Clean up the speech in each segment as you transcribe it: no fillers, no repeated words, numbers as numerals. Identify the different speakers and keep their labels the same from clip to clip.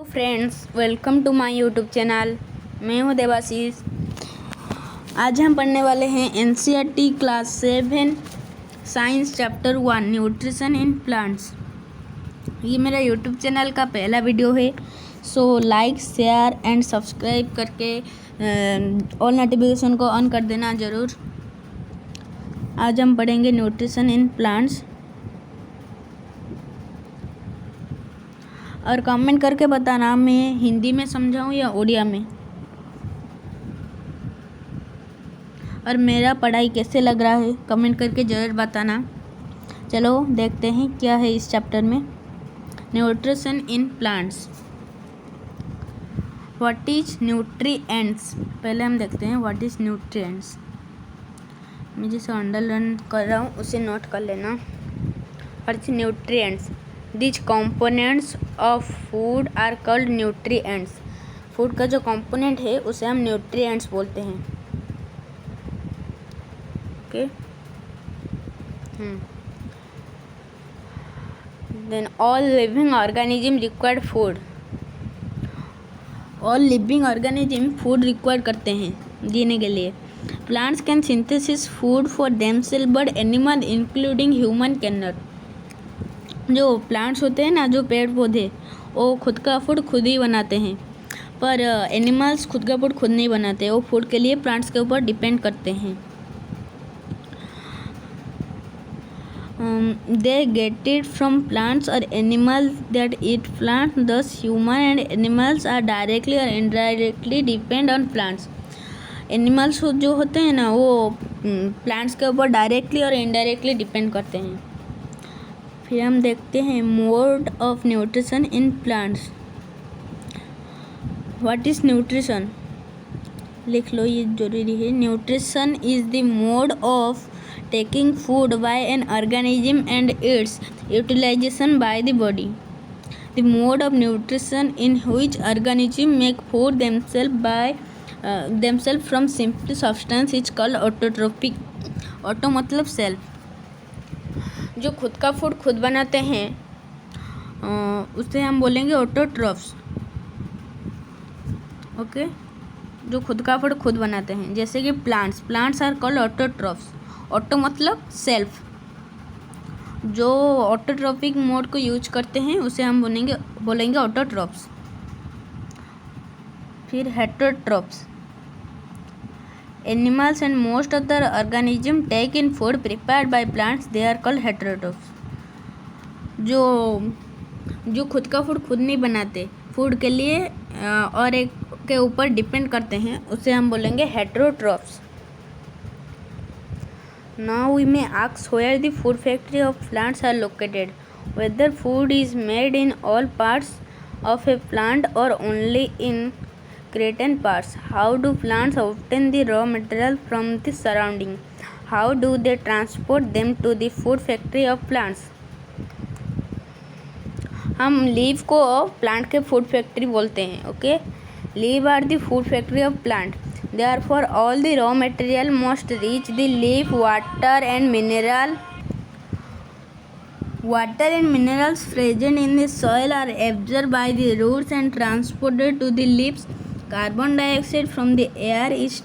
Speaker 1: Friends, welcome to my YouTube channel. मैं हूं देवाशीष। आज हम पढ़ने वाले हैं NCERT class 7 science chapter 1 nutrition in plants. ये मेरा यूट्यूब चैनल का पहला वीडियो है, so like share and subscribe करके ऑल नोटिफिकेशन को ऑन कर देना ज़रूर। आज हम पढ़ेंगे न्यूट्रिशन इन प्लांट्स और कमेंट करके बताना मैं हिंदी में समझाऊँ या उड़िया में, और मेरा पढ़ाई कैसे लग रहा है कमेंट करके ज़रूर बताना। चलो देखते हैं क्या है इस चैप्टर में। Nutrition in plants. What is nutrients. पहले हम देखते हैं व्हाट इज न्यूट्रिएंट्स। मैं जिसे अंडरलाइन कर रहा हूँ उसे नोट कर लेना। What is nutrients. These components of food are called nutrients. Food का जो कंपोनेंट है उसे हम न्यूट्रिएंट्स बोलते हैं। Okay. Then all living organism require food. All living organism food require करते हैं जीने के लिए। Plants can synthesize food for themselves, but animal including human cannot. जो प्लांट्स होते हैं ना, जो पेड़ पौधे, वो खुद का फूड खुद ही बनाते हैं, पर एनिमल्स खुद का फूड खुद नहीं बनाते। वो फूड के लिए प्लांट्स के ऊपर डिपेंड करते हैं। They get it from plants और animals that eat plants. Thus human and animals are directly और indirectly depend on plants. Animals जो होते हैं ना, वो प्लांट्स के ऊपर डायरेक्टली और इनडायरेक्टली डिपेंड करते हैं। फिर हम देखते हैं mode of nutrition in plants. What is nutrition, लिख लो, ये जरूरी है। Nutrition is the mode of taking food by an organism and its utilisation by the body. The mode of nutrition in which organism make food themself from simple substance is called autotrophic. Auto मतलब self. जो खुद का food खुद बनाते हैं उसे हम बोलेंगे ऑटोट्रॉफ्स। ओके। जो खुद का फूड खुद बनाते हैं, जैसे कि plants are called autotrophs. Auto मतलब सेल्फ। जो ऑटोट्रॉपिक मोड को यूज करते हैं उसे हम बोलेंगे ऑटोट्रॉफ्स। फिर heterotrophs. Animals and most other organisms take in food prepared by plants. They are called heterotrophs. जो खुद का फूड खुद नहीं बनाते, फूड के लिए और एक के ऊपर डिपेंड करते हैं, उसे हम बोलेंगे heterotrophs. Now we may ask where the food factory of plants are located. Whether food is made in all parts of a plant or only in certain parts. How do plants obtain the raw material from the surrounding? How do they transport them to the food factory of plants? हम leave को plant के food factory बोलते हैं। Okay. Leave are the food factory of plant. Therefore all the raw material must reach the leaf. Water and minerals present in the soil are absorbed by the roots and transported to the leaves. Carbon dioxide from the air is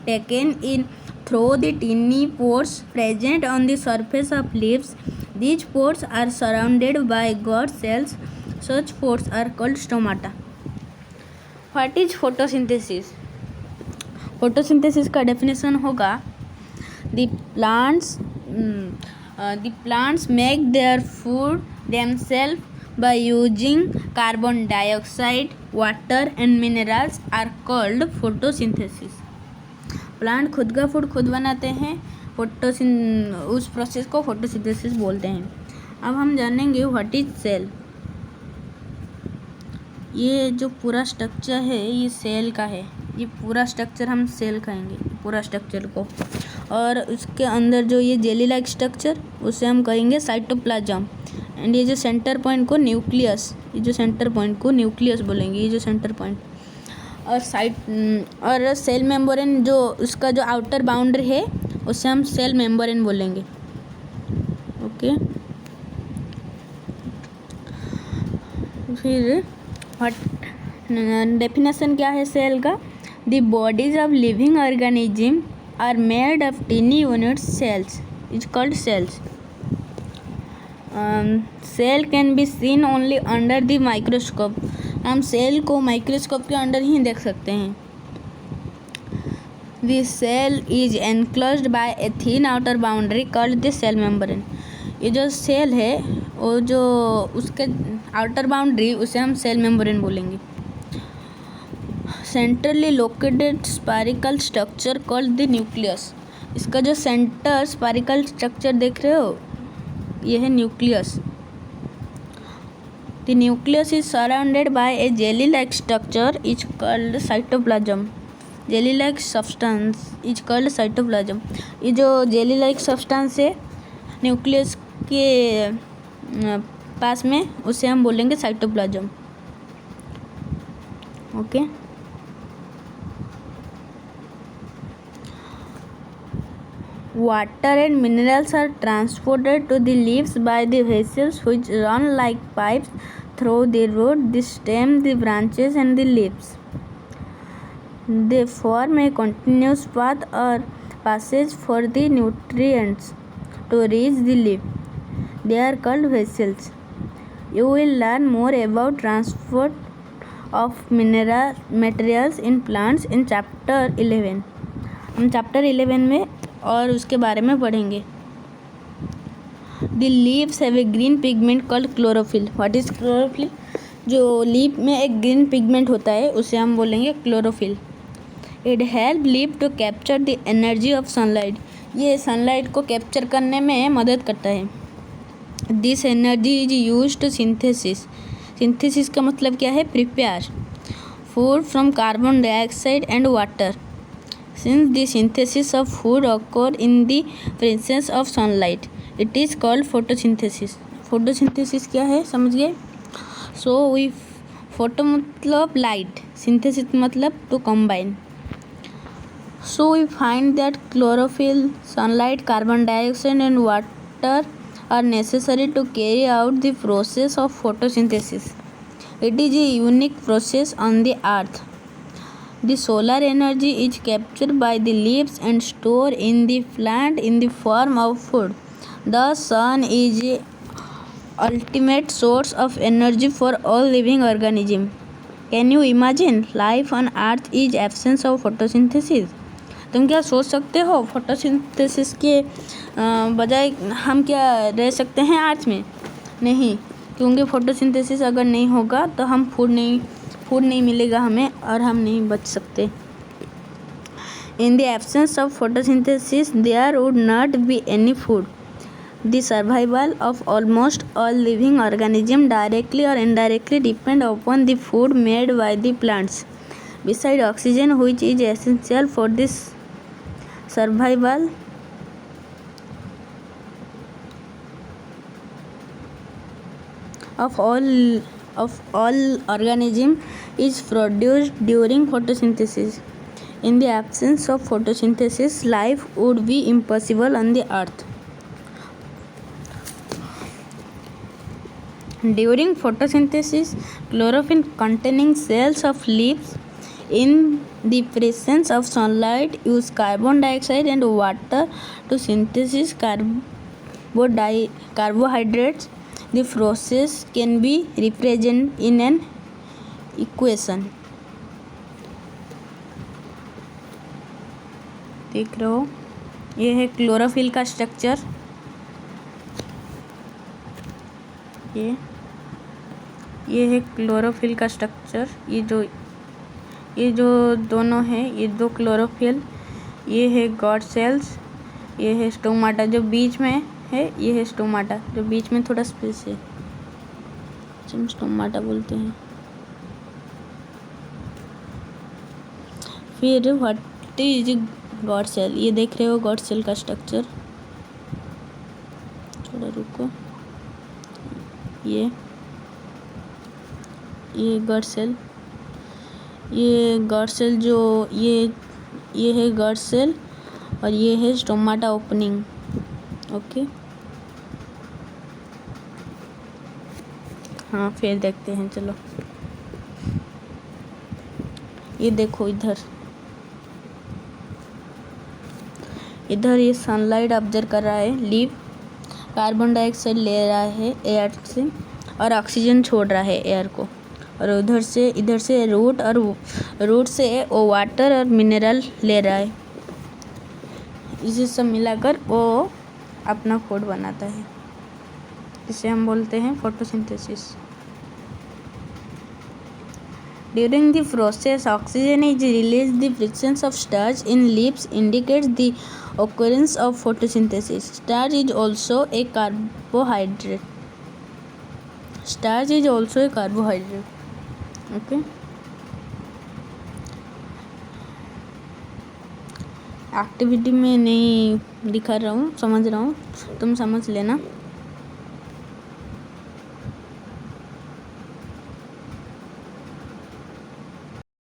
Speaker 1: taken in through the tiny pores present on the surface of leaves. These pores are surrounded by guard cells. Such pores are called stomata. What is photosynthesis? Photosynthesis का definition होगा the plants make their food themselves by using carbon dioxide. Water and minerals are called photosynthesis. Plant खुद का food खुद बनाते हैं, उस process को photosynthesis बोलते हैं। अब हम जानेंगे व्हाट इज सेल। ये जो पूरा स्ट्रक्चर है ये सेल का है। ये पूरा स्ट्रक्चर हम सेल कहेंगे, पूरा स्ट्रक्चर को। और उसके अंदर जो ये जेली लाइक स्ट्रक्चर उसे हम कहेंगे साइटोप्लाज्म। एंड ये जो सेंटर पॉइंट को न्यूक्लियस, बोलेंगे, ये जो सेंटर पॉइंट। और सेल मेम्ब्रेन, जो उसका जो आउटर बाउंड्री है उसे हम सेल मेम्ब्रेन बोलेंगे। ओके। फिर डेफिनेशन क्या है सेल का? The bodies of living organism are made of tiny units cells is called cells. Cell can be seen only under the microscope. हम सेल को माइक्रोस्कोप के अंडर ही देख सकते हैं. The cell is enclosed by a thin outer boundary called the cell membrane. ये जो cell है वो जो उसके आउटर बाउंड्री उसे हम सेल मेम्ब्रेन बोलेंगे. Centrally located spiracle structure called the nucleus. इसका जो सेंटर स्पाइरिकल स्ट्रक्चर देख रहे हो ये है nucleus. The nucleus is surrounded by A jelly like structure is called cytoplasm. Jelly like substance is called cytoplasm. ये जो जेली लाइक सब्सटेंस है न्यूक्लियस के पास में उसे हम बोलेंगे cytoplasm. Okay. Water and minerals are transported to the leaves by the vessels which run like pipes through the root, the stem, the branches and the leaves. They form a continuous path or passage for the nutrients to reach the leaf. They are called vessels. You will learn more about transport of materials in plants in chapter 11. हम chapter 11 में और उसके बारे में पढ़ेंगे. The leaves have a green pigment called chlorophyll. What is chlorophyll? जो leaf में एक ग्रीन पिगमेंट होता है उसे हम बोलेंगे chlorophyll. It help leaf to capture the energy of sunlight. ये सनलाइट को कैप्चर करने में मदद करता है. This energy is use to synthesis. Synthesis का मतलब क्या है? Prepare food from carbon dioxide and water. Since the synthesis of food occur in the presence of sunlight, it is called photosynthesis. Photosynthesis क्या है समझ गए? So we photo मतलब light, synthesis मतलब to combine. So we find that chlorophyll, sunlight, carbon dioxide and water are necessary to carry out the process of photosynthesis. It is a unique process on the earth. The solar energy is captured by the leaves and stored in the plant in the form of food. The sun is the ultimate source of energy for all living organisms. Can you imagine? Life on earth is absence of photosynthesis. तुम क्या सोच सकते हो photosynthesis के बजाय हम क्या रह सकते हैं अर्थ में? नहीं, क्योंकि फोटोसिंथेसिस अगर नहीं होगा तो हम फूड नहीं मिलेगा हमें और हम नहीं बच सकते. In the absence of photosynthesis, there would not be any food. The survival of almost all living organisms directly or indirectly depend upon the food made by the plants. Besides oxygen, which is essential for this survival, of all organisms is produced during photosynthesis. In the absence of photosynthesis, life would be impossible on the earth. During photosynthesis, chlorophyll containing cells of leaves in the presence of sunlight use carbon dioxide and water to synthesize carbohydrates. The process can be represented in an equation. देख रहे हो ये है chlorophyll का structure. ये है chlorophyll का structure. ये जो दोनों हैं ये दो क्लोरोफिल. ये है गॉड सेल्स. ये है स्टोमाटा जो बीच में है. ये है स्टोमाटा जो बीच में थोड़ा स्पेस है, हम स्टोमाटा बोलते हैं. फिर व्हाट इज गॉड सेल? ये देख रहे हो गॉड सेल का स्ट्रक्चर. थोड़ा रुको. ये गॉड सेल. ये गॉड सेल जो ये है गॉड सेल और ये है स्टोमाटा ओपनिंग. ओके. हाँ फिर देखते हैं. चलो ये देखो इधर ये सनलाइट ऑब्जर्व कर रहा है, लीफ कार्बन डाइऑक्साइड ले रहा है एयर से और ऑक्सीजन छोड़ रहा है एयर को, और इधर से रूट से वो वाटर और मिनरल ले रहा है। इसे सब मिलाकर वो अपना फूड बनाता है। इसे हम बोलते हैं photosynthesis. During the process, oxygen is released. The presence of starch in leaves indicates the occurrence of photosynthesis. Starch is also a carbohydrate. Okay. Activity में नहीं दिखा रहा हूँ, समझ रहा हूँ, तुम समझ लेना।